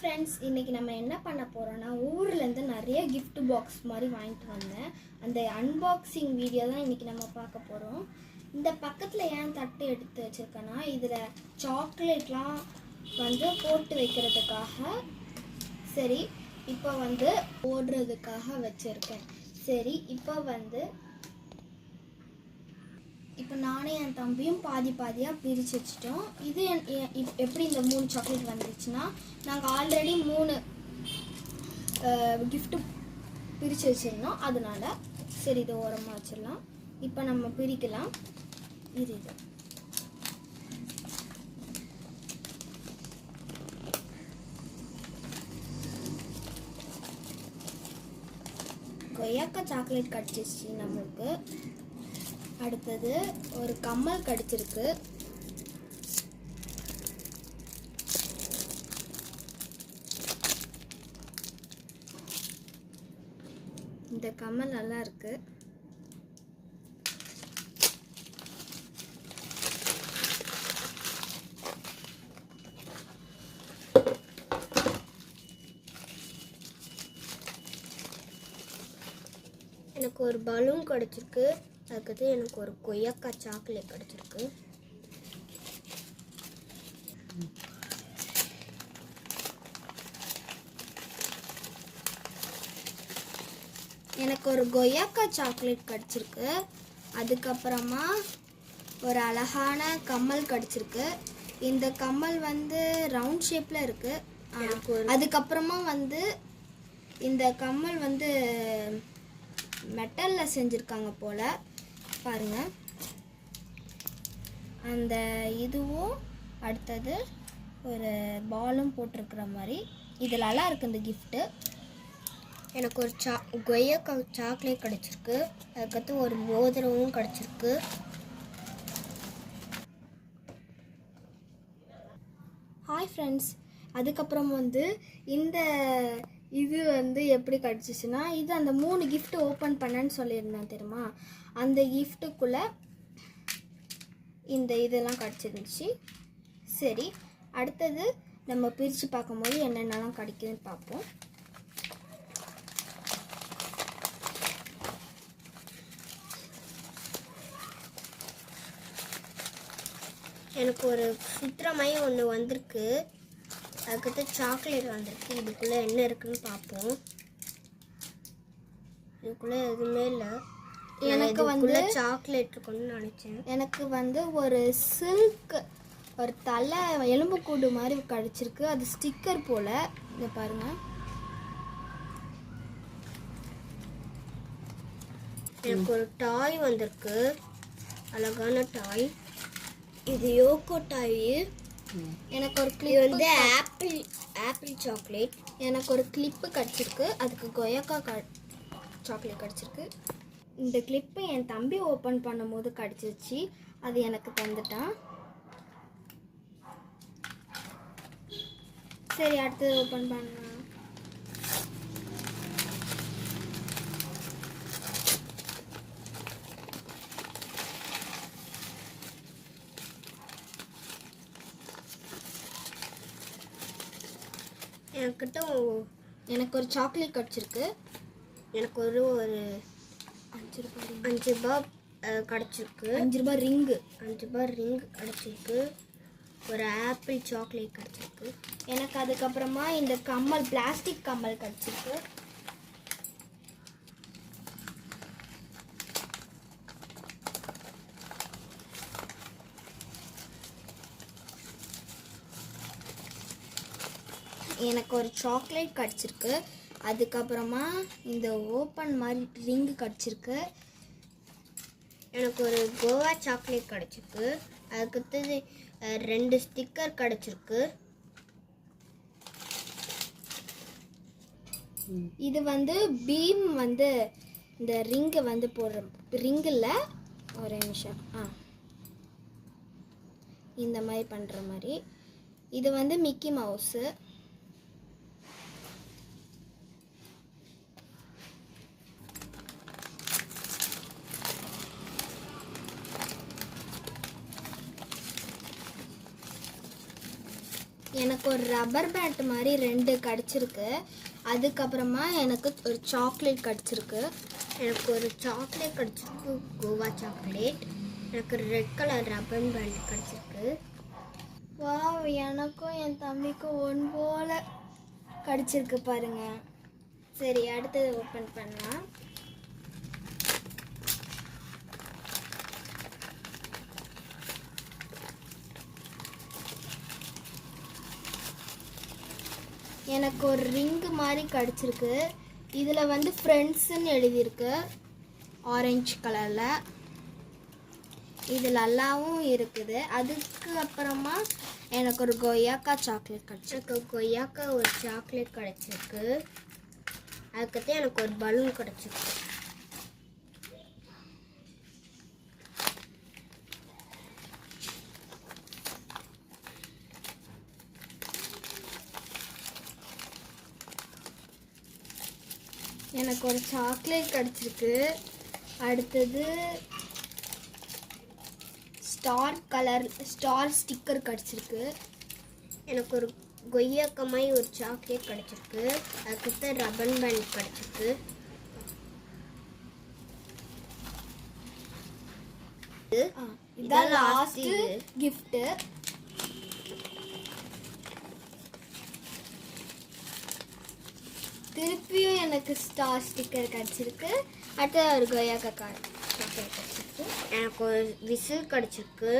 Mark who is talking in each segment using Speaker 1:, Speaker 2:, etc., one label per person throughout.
Speaker 1: Friends, இன்றைக்கி நம்ம என்ன பண்ண போகிறோன்னா, ஊர்லேருந்து நிறைய gift பாக்ஸ் மாதிரி வாங்கிட்டு வந்தேன். அந்த அன்பாக்சிங் வீடியோ தான் இன்றைக்கி நம்ம பார்க்க போகிறோம். இந்த பக்கத்தில் ஏன் தட்டு எடுத்து வச்சுருக்கேன்னா, இதில் சாக்லேட்லாம் போட்டு வைக்கிறதுக்காக, சரி இப்போ போடுறதுக்காக வச்சுருக்கேன். சரி இப்போ நானே என் தம்பியும் பாதி பாதியாக பிரித்து வச்சுட்டோம். இது எப்படி இந்த 3 சாக்லேட் வந்துச்சுன்னா, நாங்கள் ஆல்ரெடி 3 கிஃப்ட்டு பிரித்து வச்சுருந்தோம். அதனால் சரி இதை ஓரமாக வச்சிடலாம். இப்போ நம்ம பிரிக்கலாம். இது கொய்யாக்காய் சாக்லேட் கிடச்சிச்சு நம்மளுக்கு. அடுத்தது ஒரு கம்மல் கிடச்சிருக்கு. இந்த கம்மல் நல்லா இருக்கு. எனக்கு ஒரு பலூன் கிடச்சிருக்கு. அதுக்கடுத்து எனக்கு ஒரு கொய்யாக்காய் சாக்லேட் கிடச்சிருக்கு. எனக்கு ஒரு கொய்யாக்காய் சாக்லேட் கிடச்சிருக்கு. அதுக்கப்புறமா ஒரு அழகான கம்மல் கிடச்சிருக்கு. இந்த கம்மல் ரவுண்ட் ஷேப்பில் இருக்குது. அதுக்கப்புறமா இந்த கம்மல் மெட்டலில் செஞ்சுருக்காங்க போல். பாருங்கள், அந்த இதுவும் அடுத்தது ஒரு பாலும் போட்டிருக்கிற மாதிரி. இது நல்லா இருக்குது இந்த கிஃப்ட்டு. எனக்கு ஒரு கொய்யாக்காய் சாக்லேட் கிடச்சிருக்கு. அதுக்கடுத்து ஒரு மோதிரமும் கிடச்சிருக்கு. ஹாய் ஃப்ரெண்ட்ஸ், அதுக்கப்புறம் இந்த இது எப்படி கிடச்சிச்சுன்னா, இது அந்த 3 கிஃப்ட் ஓப்பன் பண்ணேன்னு சொல்லியிருந்தேன் தெரியுமா, அந்த கிஃப்ட்டுக்குள்ளே இந்த இதெல்லாம் கிடச்சிருந்துச்சு. சரி, அடுத்தது நம்ம பிரித்து பார்க்கும்போது என்னென்னலாம் கிடைக்குதுன்னு பார்ப்போம். எனக்கு ஒரு சித்திரமாய் ஒன்று வந்திருக்கு. அதுக்கடுத்து சாக்லேட் வந்திருக்கு. இதுக்குள்ளே என்ன இருக்குன்னு பார்ப்போம். இதுக்குள்ளே எதுவுமே இல்லை. எனக்கு சாக்லேட் இருக்குன்னு நினச்சேன். எனக்கு ஒரு சில்க் ஒரு தலை எலும்புக்கூடு மாதிரி கிடச்சிருக்கு. அது ஸ்டிக்கர் போல். இதை பாருங்கள். எனக்கு ஒரு டாய் வந்திருக்கு, அழகான டாய். இது யோகோ டாய். எனக்கு ஒரு கிளிப் ஆப்பிள் சாக்லேட். எனக்கு ஒரு கிளிப்பு கிடச்சிருக்கு. அதுக்கு கொய்யாக்காய் சாக்லேட் கிடச்சிருக்கு. இந்த கிளிப்பு என் தம்பி ஓப்பன் பண்ணும்போது கிடச்சிருச்சு. அது எனக்கு தந்துட்டான். சரி, அடுத்தது ஓப்பன் பண்ணலாம். எனக்கு ஒரு சாக்லேட் கிடச்சிருக்கு. எனக்கு ஒரு 5 ரூபாய் கிடச்சிருக்கு. 5 ரூபாய் ரிங்கு கிடச்சிருக்கு. ஒரு ஆப்பிள் சாக்லேட் கிடச்சிருக்கு. எனக்கு அதுக்கப்புறமா இந்த கம்மல், பிளாஸ்டிக் கம்மல் கிடச்சிருக்கு. எனக்கு ஒரு சாக்லேட் கிடச்சிருக்கு. அதுக்கப்புறமா இந்த ஓப்பன் மாதிரி ரிங்கு கிடச்சிருக்கு. எனக்கு ஒரு கோவா சாக்லேட் கிடச்சிருக்கு. அதுக்கடுத்தது 2 ஸ்டிக்கர் கிடச்சிருக்கு. இது பீம் இந்த ரிங்கு போடுற ரிங்கில் ஒரு நிமிஷம் இந்த மாதிரி பண்ணுற மாதிரி. இது மிக்கி மவுஸு. எனக்கு ஒரு ரப்பர் பேண்ட் மாதிரி 2 கிடச்சிருக்கு. அதுக்கப்புறமா எனக்கு ஒரு சாக்லேட் கிடச்சிருக்கு. எனக்கு ஒரு சாக்லேட் கிடச்சிருக்கு, கோவா சாக்லேட். எனக்கு ரெட் கலர் ரப்பர் பேண்ட் கிடச்சிருக்கு. வாவ், எனக்கும் என் தம்பிக்கும் ஒன்று போல் கிடச்சிருக்கு பாருங்க. சரி, அடுத்தது ஓப்பன் பண்ணலாம். எனக்கு ஒரு ரிங்கு மாதிரி கிடச்சிருக்கு. இதில் வந்து ஃப்ரெண்ட்ஸுன்னு எழுதியிருக்கு ஆரஞ்சு கலரில். இதில் நல்லாவும் இருக்குது. அதுக்கு அப்புறமா எனக்கு ஒரு கொய்யாக்கா சாக்லேட் கிடச்சிருக்கு. கொய்யாக்கா ஒரு சாக்லேட் கிடச்சிருக்கு. அதுக்கடுத்து எனக்கு ஒரு பலூன் கிடச்சிருக்கு. எனக்கு ஒரு சாக்லேட் கிடச்சிருக்கு. அடுத்தது ஸ்டார் ஸ்டிக்கர் கிடச்சிருக்கு. எனக்கு ஒரு கொய்யாக்கமாய் ஒரு சாக்லேட் கிடச்சிருக்கு. அதுக்கடுத்து ரப்பர் பேண்ட் கிடச்சிருக்கு. இதான் லாஸ்ட் கிஃப்ட். திருப்பியும் எனக்கு ஸ்டார் ஸ்டிக்கர் கிடச்சிருக்கு. அடுத்து ஒரு கொய்யாக்கா சாக்லேட் கிடச்சிருக்கு. எனக்கு ஒரு விசில் கிடச்சிருக்கு.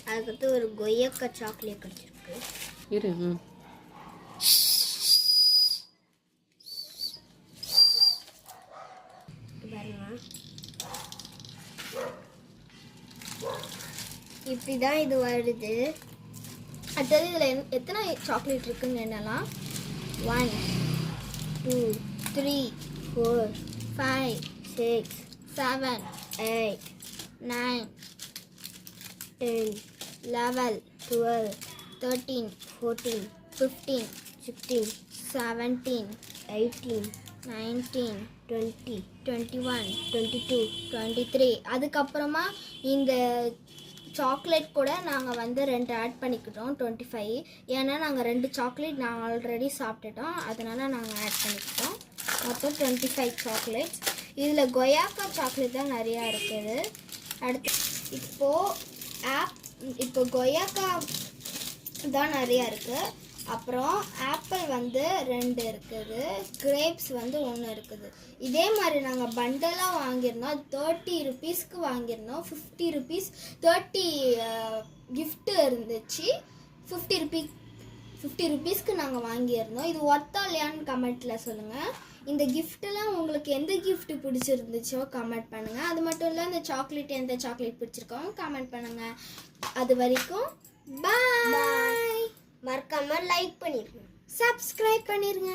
Speaker 1: அதுக்கடுத்து ஒரு கொய்யாக்கா சாக்லேட் கிடச்சிருக்கு. இப்படிதான் இது வருது. அடுத்தது இதில் எத்தனை சாக்லேட் இருக்குன்னு என்னலாம் 1 2 3 4 5 6 7 8 9 10 11 12 13 14 15 16 17 18 19 20 21 22 23. அதுக்கப்புறமா இந்த சாக்லேட் கூட நாங்கள் வந்து 2 ஆட் பண்ணிக்கிட்டோம் 25. ஏன்னா நாங்கள் 2 சாக்லேட் நாங்கள் ஆல்ரெடி சாப்பிட்டுட்டோம், அதனால் நாங்கள் ஆட் பண்ணிக்கிட்டோம். மொத்தம் 25 சாக்லேட்ஸ். இதில் கொய்யாக்கா சாக்லேட் தான் நிறையா இருக்குது. அடுத்து இப்போ கொய்யாக்கா தான் நிறையா இருக்குது. அப்புறம் ஆப்பிள் வந்து 2 இருக்குது, கிரேப்ஸ் வந்து 1 இருக்குது. இதே மாதிரி நாங்கள் பண்டலாக வாங்கியிருந்தோம். அது 30 ருபீஸ்க்கு வாங்கியிருந்தோம். 50 ருபீஸ் 30 கிஃப்ட்டு இருந்துச்சு. 50 ருபீஸ்க்கு நாங்கள் வாங்கியிருந்தோம். இது ஒர்த்தா இல்லையான்னு கமெண்ட்டில் சொல்லுங்கள். இந்த கிஃப்ட்டெல்லாம் உங்களுக்கு எந்த கிஃப்ட் பிடிச்சிருந்துச்சோ கமெண்ட் பண்ணுங்கள். அது மட்டும் இல்லை, இந்த சாக்லேட் எந்த சாக்லேட் பிடிச்சிருக்கோ கமெண்ட் பண்ணுங்கள். அது வரைக்கும் பாய். மறக்காம லைக் பண்ணிருங்க, சப்ஸ்கிரைப் பண்ணிருங்க.